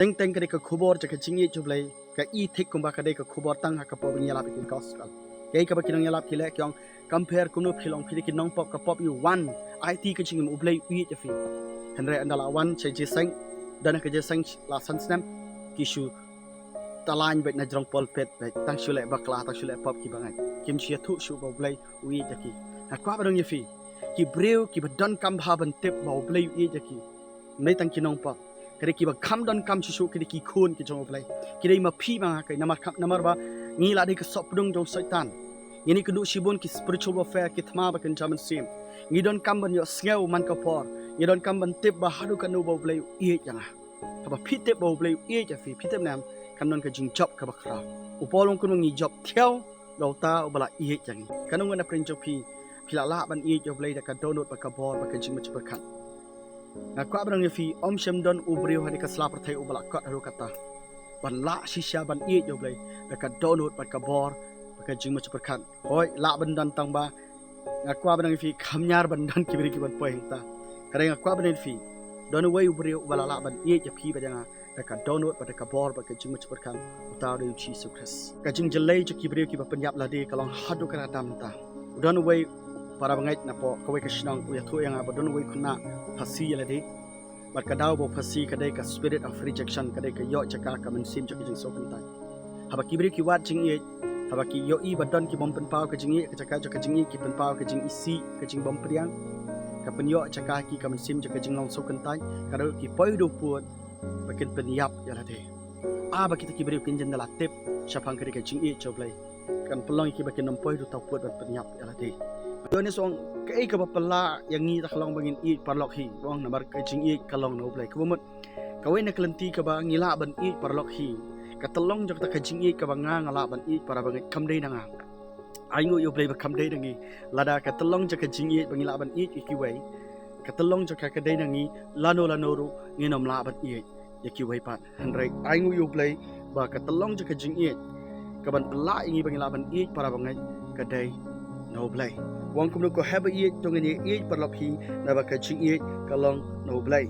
teng kadai ka khubor jaka jingi jublai ka I thik kumba kadai ka khubor tang ha ka po bing yalap ikin gospel kei ka bakinong yalap kile kyong compare kumno philong phili kin nong pop ka pop you one IT ka jingim ublai ui te fi henre andala one che je sang dana ka je sang la san snam kishu talain bet na jrong pol pet bet tang shule bakla tang shule pop ki bangai kim chia thu shu ba ublai ui te ki ha kwa barong ye fi ki breu ki badon kam ha ban tep ba ublai ui te ki nei tang ki nong pop kare ki ba kham don kam chu kare ki khun ki jong play kire ma phi ma kai namar ba ngi la de ka sopdung jong saitan yani ku du shibon ki spiritual warfare ki thma ba kan jaman sim ngi don kam ban yo sngew man ka por ngi don kam ban tip ba hadu kan no ba play e janga ba phi tip ba play e ja fi phi tip nam kan non ka jing job ka ba khra upolong kun ngi job theo lo ta bala e jang kanong na prin job phi la ban e job play da ka download ba ka bor ba ka jing ma chupa khan na kwa barang yefi om shem don ubriu hari ka slap thai ubala kat haru kata ban la shisha ban e joblai da ka download pat ka bor ka jing ma chupar khan hoi la ban dan tang ba na kwa barang yefi khamnyar ban dan kibri ki ban poing ta kare na kwa barang yefi don wei ubriu ubala la ban e je phi ba janga da ka download pat ka bor ba ka jing ma chupar khan uta de Jesus Christ ka jing jelai je kibri ki ba penyap la de kalong hadu kana tam ta don wei para bangai na po kawai ka shinang uya thu yang ba don wei khuna phasi la de bat ka daw bo phasi ka dai ka spirit of rejection ka dai ka yo chaka ka man sim chaka jing so kan tai haba kibri ki wat jing e haba ki yo I ba don ki bom pen pau ka jing e ka chaka jing e ki pen pau ka jing isi ka jing bom priang ka pen yo chaka ki ka man sim chaka jing long so kan tai ka ro ki poi do puat ba kin pen yap ya la de a ba kita kibri kin jen la tip shapang ka dai ka jing e choblai kan pelong ki ba kin nom poi do taw puat ban pen yap ya la de Doni song kei ka pala yang ni tak long bangin I parlok hi wong namar ka jing I kalong no blai kumut kawai na kelanti ka ba ngila ban I parlok hi ka talong jok ta ka jing I ka ba nga ngala ban I para bangai kam dei nanga ai ngu yo blai ba kam dei dangi lada ka talong jok ka jing I bangila ban I ki wai ka talong jok ka dei nangi lano ru ngi nom la ban I ya ki wai pat hanrai ai ngu yo blai ba ka talong jok ka jing I ka ban pala ingi bangila ban I para bangai ka dei no blai wang kumno ko haba I tong ni I parlok hi na ba ka jing I kalong no blai